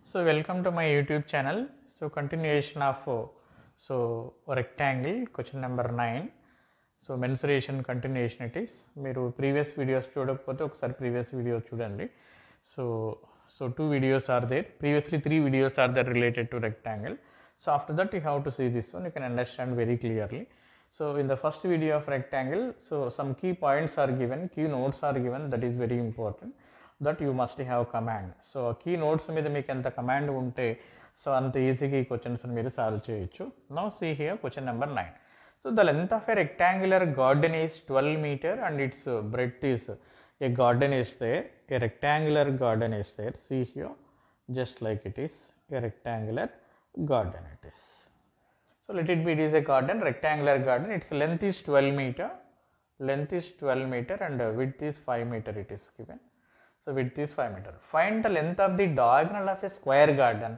So welcome to my YouTube channel. So continuation of rectangle question number 9. So mensuration continuation it is. మీరు previous videos చూడకపోతే ఒకసారి previous video చూడండి. So two videos are there. Previously 3 videos are there related to rectangle. So after that you have to see this one. You can understand very clearly. So in the first video of rectangle, so some key points are given, key notes are given. That is very important. That you must have command. So key notes మీద మీకు ఎంత command ఉంటే so అంత ఈజీగా ఈ questions మీరు solve చేయొచ్చు. Now see here question number 9. So the length of a rectangular garden is 12 meter and its breadth is a garden is there, a rectangular garden is there. See here, just like it is a rectangular garden it is. So let it be, it is a garden, rectangular garden. Its length is 12 meter, length is 12 meter and width is 5 meter it is given. So width is 5 meter. Find the length of the diagonal of a square garden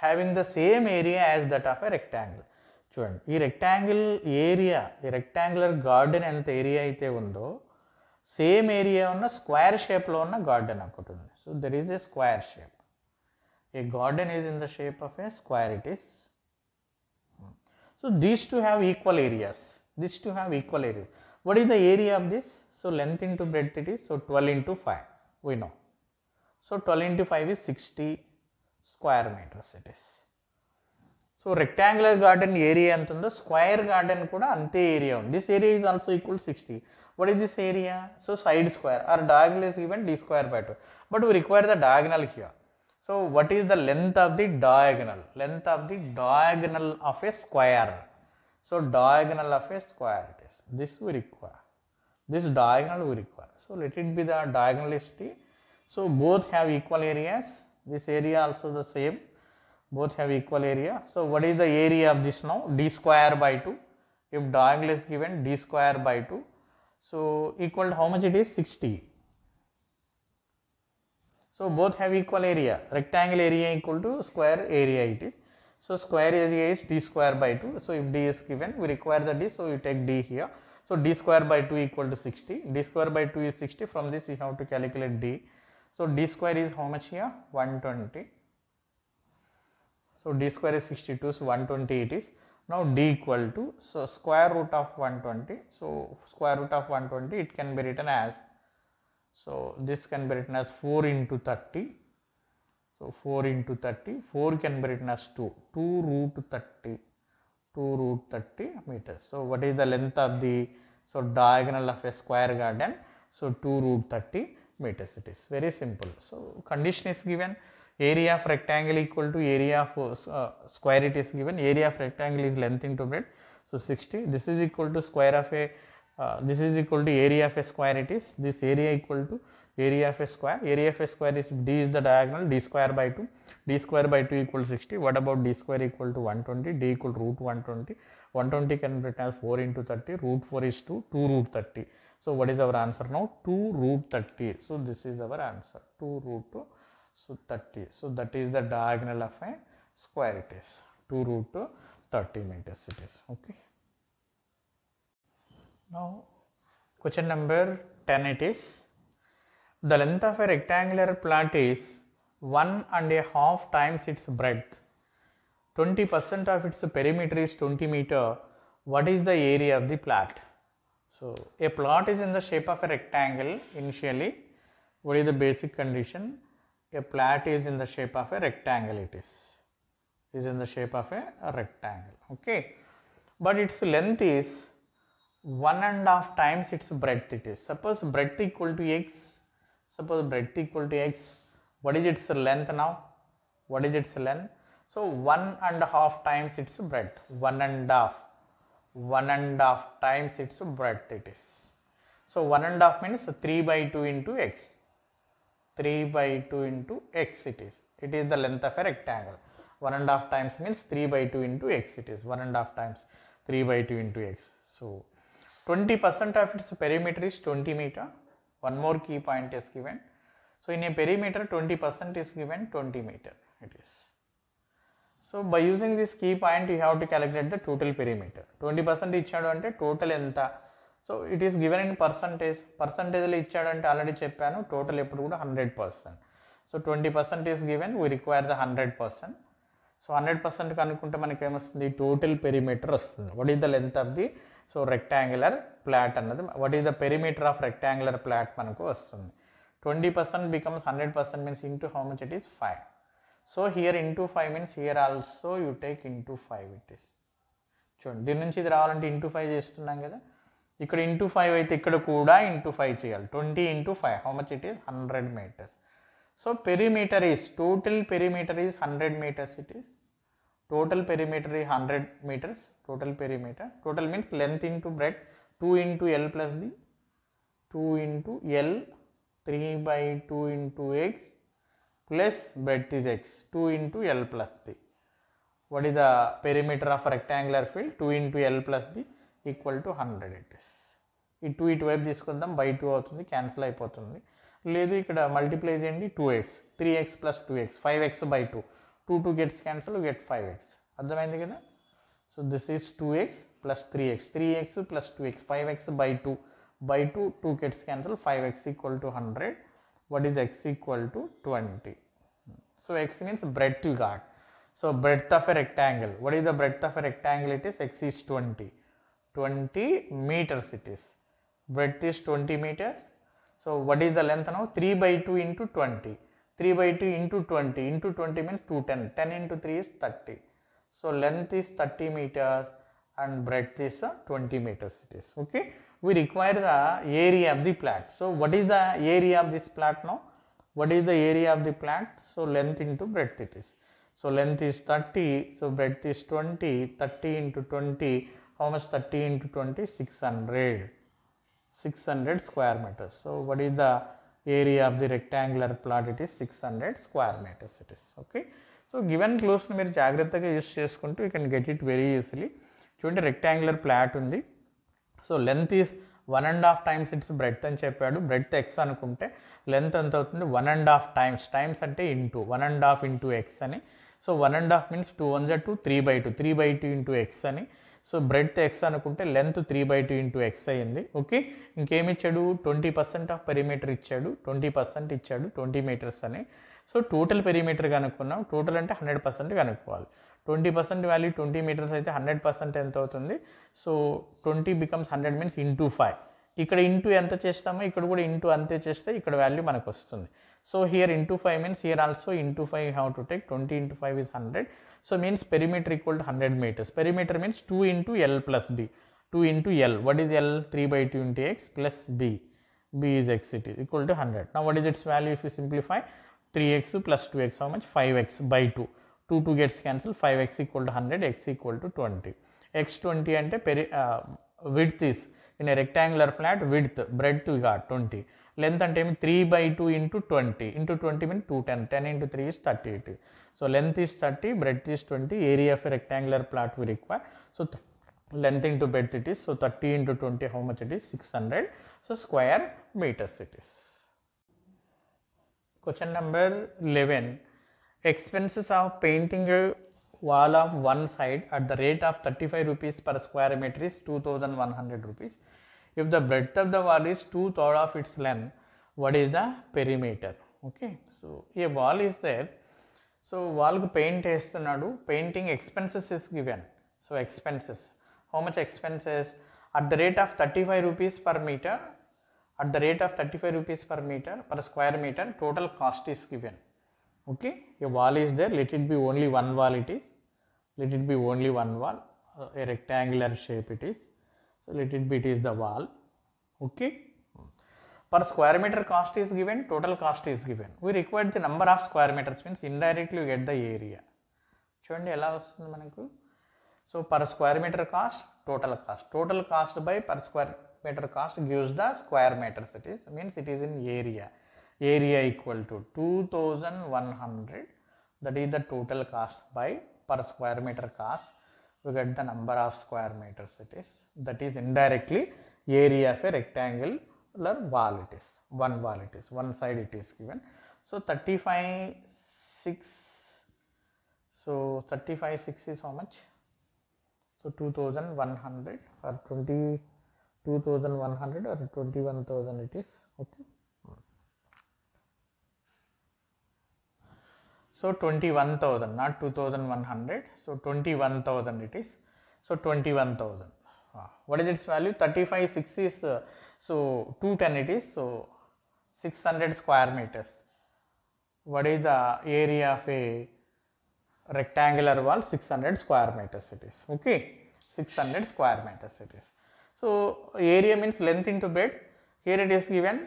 having the same area as that of a rectangle. చూడండి, ఈ rectangle area, ఈ rectangular garden ఎంత area అయితే ఉందో same area ఉన్న square షేప్లో ఉన్న garden ఒకటి ఉంది. So there is a square shape. A garden is in the shape of A square it is. So these to have equal areas. These two have equal areas. What is the area of this? So length into breadth it is. So 12 into 5. We know. So 12 into 5 is 60 square meters it is. So rectangular garden area ఎంత ఉందో square garden కూడా అంతే area ఉంది. This area is also equal to 60. What is this area? So side square or diagonal is given d square by 2. But we require the diagonal here. So what is the length of the diagonal? Length of the diagonal of a square. So diagonal of a square it is. This we require. This diagonal we require. So let it be the diagonal is t. So both have equal areas. This area also the same. Both have equal area. So what is the area of this now? D square by 2. If diagonal is given, d square by 2. So equal to how much it is? 60. So both have equal area. Rectangle area equal to square area it is. So square area is d square by 2. So if d is given, we require the d. So you take d here. So d square by 2 equal to 60. D square by 2 is 60. From this we have to calculate d. So d square is how much here? 120. So d square is 62. So 120 it is. Now d equal to, so square root of 120. So square root of 120 it can be written as, so this can be written as 4 into 30. So 4 into 30. 4 can be written as 2. 2 root 30. 2 root 30 meters. So what is the length of the, so diagonal of a square garden? So 2 root 30 meters it is. Very simple. So condition is given. Area of rectangle equal to area of square it is given. Area of rectangle is length into breadth. So 60. This is equal to square of a, this is equal to area of a square it is. This area equal to area of a square. Area of a square is d is the diagonal, d square by 2. D square by 2 equal to 60. What about d square equal to 120? D equal to root 120. 120 can be written as 4 into 30. Root 4 is 2. 2 root 30. So what is our answer now? 2 root 30. So this is our answer. 2 root 2. So 30. So that is the diagonal of a square it is. 2 root 30 meters it is. Okay. Now question number 10 it is. The length of a rectangular plot is 1.5 times its breadth. 20% of its perimeter is 20 meter. What is the area of the plot? So a plot is in the shape of a rectangle initially. What is the basic condition? A plot is in the shape of a rectangle it is. Is in the shape of a rectangle. Okay. But its length is 1.5 times its breadth it is. Suppose breadth equal to x. Suppose breadth equal to x. What is its length now? What is its length? So 1.5 times its breadth. 1.5. 1.5 times its breadth it is. So 1.5 means 3 by 2 into x. 3 by 2 into x it is. It is the length of a rectangle. 1.5 times means 3 by 2 into x it is. 1.5 times 3 by 2 into x. So 20% of its perimeter is 20 meter. One more key point is given. So in a perimeter 20% is given 20 meter it is. So by using this key point you have to calculate the total perimeter. 20% ఇచ్చాడు అంటే total ఎంత? So it is given in percentage. పర్సంటేజ్లో ఇచ్చాడంటే already చెప్పాను total ఎప్పుడు కూడా 100%. So 20% is given, we require the 100%. So 100% కనుక్కుంటే మనకి ఏమొస్తుంది, టోటల్ పెరిమీటర్ వస్తుంది. What is the length of the, so rectangular plot అన్నది, what is the perimeter of rectangular plot మనకు వస్తుంది. 20% becomes 100% means into how much it is, 5. So here into 5 means here also you take into 5 it is. చూడండి దీని నుంచి ఇది రావాలంటే into 5 చేస్తున్నాం కదా, ఇక్కడ ఇంటూ 5 అయితే ఇక్కడ కూడా ఇంటూ 5 చేయాలి. 20 into 5 how much it is, 100 meters. So perimeter is, total perimeter is 100 meters it is. Total perimeter is 100 meters. Total perimeter, total means length into breadth, 2 into L plus B, 2 into L, 3 by 2 into x plus breadth is x, 2 into L plus B. What is the perimeter of a rectangular field, 2 into L plus B equal to 100 it is. ఈ 2 ఇటువైపు తీసుకుందాం, by 2 అవుతుంది, cancel అయిపోతుంది. లేదు ఇక్కడ multiply చేయండి, 2x, 3x plus 2x, 5x by 2, 2 gets cancel, you get 5x. అర్థమైంది కదా. So this is 2x plus 3x, 3x plus 2x, 5x by 2, by 2, 2 gets cancel, 5x equal to 100. What is x equal to 20. So x means breadth you got. So breadth of a rectangle, what is the breadth of a rectangle, it is x is 20 meters it is. Breadth is 20 meters. So what is the length now, 3 by 2 into 20, 3 by 2 into 20, into 20 means 210, 10 into 3 is 30. So length is 30 meters and breadth is 20 meters it is. Okay, we require the area of the plat. So what is the area of this plat now, what is the area of the plat, so length into breadth it is. So length is 30, so breadth is 20, 30 into 20, how much, 30 into 20, 600 square meters. So what is the area of the rectangular plot, it is 600 square meters it is. Okay, so given close ని మీరు జాగ్రత్తగా use చేసుకుంటూ you can get it very easily. చూడండి rectangular plot ఉంది, so length is 1.5 times it's breadth అని చెప్పాడు. Breadth X అనుకుంటే length ఎంత అవుతుంది, 1.5 times, టైమ్స్ అంటే ఇంటూ 1.5 into ఎక్స్ అని. So 1.5 means 2 1 2, 3 by 2, 3 by 2 into X అని. సో బ్రెడ్త్ ఎక్స్ అనుకుంటే లెంత్ 3 by 2 into ఎక్స్ అయ్యింది. ఓకే, ఇంకేమి ఇచ్చాడు, 20% ఆఫ్ పెరిమీటర్ ఇచ్చాడు, 20% ఇచ్చాడు, 20 meters అని. సో టోటల్ పెరిమీటర్ కనుక్కున్నాం, టోటల్ అంటే 100% కనుక్కోవాలి. 20% వాల్యూ 20 meters అయితే 100% ఎంత అవుతుంది, సో 20 becomes 100 means into 5. ఇక్కడ ఇంటూ ఎంత చేస్తామో ఇక్కడ కూడా ఇంటూ అంతే చేస్తే ఇక్కడ వాల్యూ మనకు వస్తుంది. So here into 5 means here also into 5 you have to take, 20 into 5 is 100. So means perimeter equal to 100 meters. Perimeter means 2 into L plus B, 2 into L, what is L, 3 by 2 into x plus B, B is x, it is equal to 100. Now what is its value if we simplify, 3x plus 2x how much, 5x by 2, 2 gets cancelled, 5x equal to 100, x equal to 20. X 20 అంటే width is, in a rectangular flat width, breadth we got 20, length అంటే 3 by 2 into 20, into 20 means 210, 10 into 3 is 30. So length is 30, breadth is 20, area of a rectangular plot we require. So length into breadth it is, so 30 into 20 how much it is, 600, so square meters it is. Question number 11. Expenses of painting a wall of one side at the rate of 35 rupees per square meter is 2100 rupees. If the breadth of the wall is 2/3 of its length, what is the perimeter? Okay, so a wall is there. So wall ku paint చేస్తున్నాడు, painting expenses is given. So expenses, how much expenses, at the rate of 35 rupees per meter, at the rate of 35 rupees per meter per square meter, total cost is given. Okay, a wall is there, let it be only one wall it is, let it be only one wall, a rectangular shape it is, so let it be, it is the wall. Okay, per square meter cost is given, total cost is given. We require the number of square meters, means indirectly you get the area. చూడండి ఎలా వస్తుంది మనకు, so per square meter cost, total cost by per square meter cost gives the square meters it is, means it is in area. Area equal to 2100, that is the total cost by per square meter cost, we get the number of square meters it is, that is indirectly area of a rectangular wall it is, one wall it is, one side it is given. So 35/6, so 35/6 is how much, so 2100 or 2100 or 21,000 it is. Okay, So 21,000, not 2,100. So 21,000 it is. So 21,000. What is its value? 35,6 is, so 210 it is. So 600 square meters. What is the area of a rectangular wall? 600 square meters it is. Okay, 600 square meters it is. So area means length into breadth. Here it is given.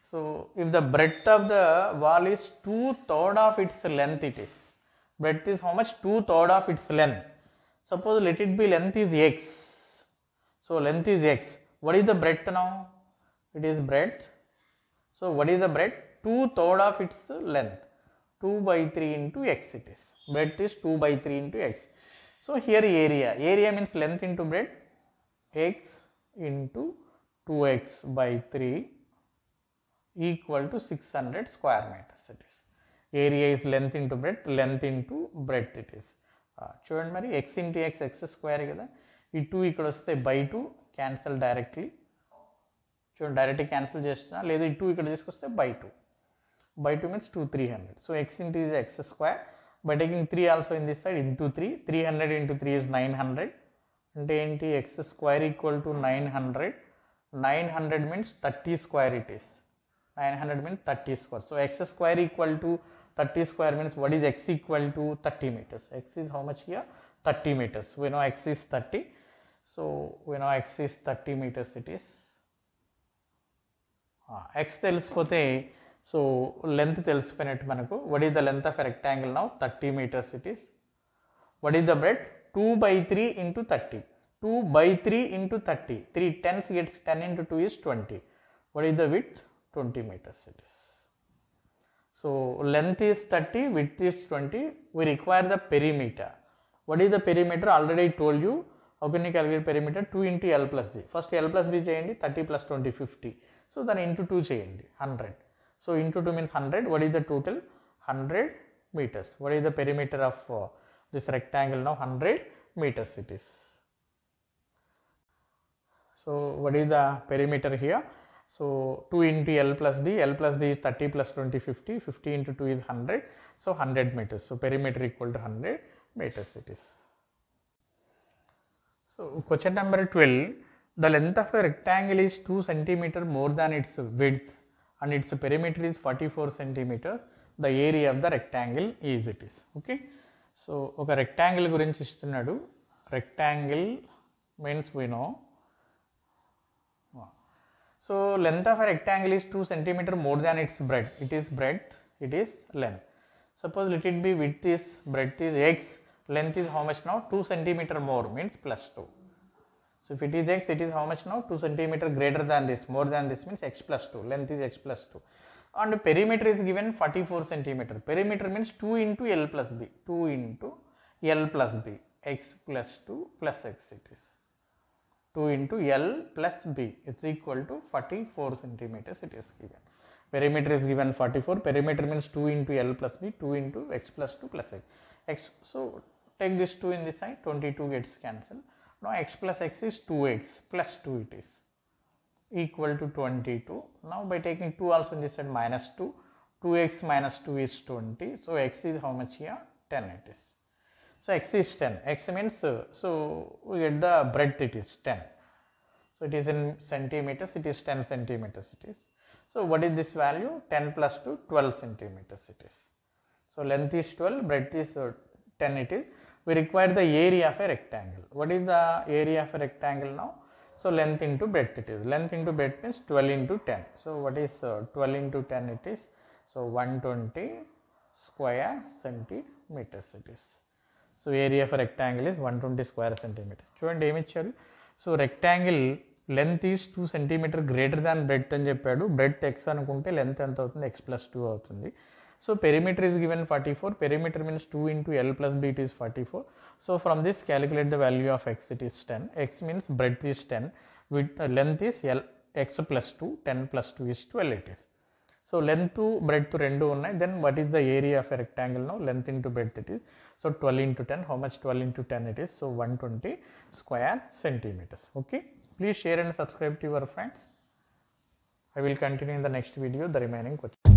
So if the breadth of the wall is 2/3 of its length, it is. Breadth is how much? 2/3 of its length. Suppose let it be length is x. So length is x. What is the breadth now? It is breadth. So what is the breadth? 2/3 of its length. 2/3 into x it is. Breadth is 2/3 into x. So here area. Area means length into breadth. X into 2x by 3 equal to 600 square meters it is. Area is length into breadth it is. చూడండి మరి x into x square కదా, ఈ 2 ఇక్కడ వస్తే by 2 cancel directly. చూడండి directly cancel చేస్తున్నా, లేదా ఈ 2 ఇక్కడ తీసుకొస్తే by 2. By 2 means 2 300. So x into is x square. By taking 3 also in this side into 3. 300 into 3 is 900. అంటే ఏంటి? x square equal to 900. 900 means 30 square it is. 900 means 30 square. So x square equal to 30 square means what is x equal to? 30 meters. X is how much here? 30 meters. We know x is 30. So we know x is 30 meters it is. X తెలిసిపోతే so length తెలిసిపోయినట్టు మనకు. What is the length of a rectangle now? 30 meters it is. What is the breadth? 2/3 into 30. 2/3 into 30. 3 tens gets 10 into 2 is 20. What is the width? 20 meters it is. So length is 30, width is 20. We require the perimeter. What is the perimeter? Already I told you. How can you calculate perimeter? 2 into L plus B. First L plus B cheyandi. 30 plus 20 50. So then into 2 cheyandi. 100. So into 2 means 100. What is the total? 100 meters. What is the perimeter of this rectangle now? 100 meters it is. So what is the perimeter here? So 2 into L plus B. L plus B is 30 plus 20 50. 50 into 2 is 100. So 100 meters. So perimeter equal to 100 meters it is. So question number 12. The length of a rectangle is 2 centimeter more than its width and its perimeter is 44 centimeter. The area of the rectangle is it is. Okay. So ఒక rectangle గురించి ఇస్తున్నాడు. Rectangle means we know. So length of a rectangle is 2 centimeter more than its breadth. It is breadth, it is length. Suppose let it be width is, breadth is x, length is how much now? 2 centimeter more means plus 2. So if it is x, it is how much now? 2 centimeter greater than this, more than this means x plus 2. Length is x plus 2. And perimeter is given 44 centimeter. Perimeter means 2 into L plus B. 2 into L plus B. X plus 2 plus x it is. 2 into L plus B is equal to 44 centimeters it is given. Perimeter is given 44. Perimeter means 2 into L plus B, 2 into x plus 2 plus x. So take this 2 in this side, 22 gets cancelled. Now x plus x is 2x plus 2 it is equal to 22. Now by taking 2 also in this side minus 2, 2x minus 2 is 20. So x is how much here? 10 it is. So x is 10. X means, so we get the breadth it is 10. So it is in centimeters, it is 10 centimeters it is. So what is this value? 10 plus 2, 12 centimeters it is. So length is 12, breadth is 10 it is. We require the area of a rectangle. What is the area of a rectangle now? So length into breadth it is. Length into breadth means 12 into 10. So what is 12 into 10 it is? So 120 square centimeters it is. So area of a rectangle is 120 square centimeter. చూడండి ఏమి ఇచ్చారు? So rectangle length is 2 centimetre greater than breadth అని చెప్పాడు. Breadth X అనుకుంటే length ఎంత అవుతుంది? X plus 2 అవుతుంది. So perimeter is given 44. Perimeter means 2 into L plus B it is 44. So from this calculate the value of x, it is 10. X means breadth is 10, width length is L, x plus 2, 10 plus 2 is 12 it is. So length to breadth రెండు ఉన్నాయి. Then what is the area of a rectangle now? Length into breadth it is. So 12 into 10. How much 12 into 10 it is? So 120 square centimeters. Okay. Please share and subscribe to your friends. I will continue in the next video the remaining questions.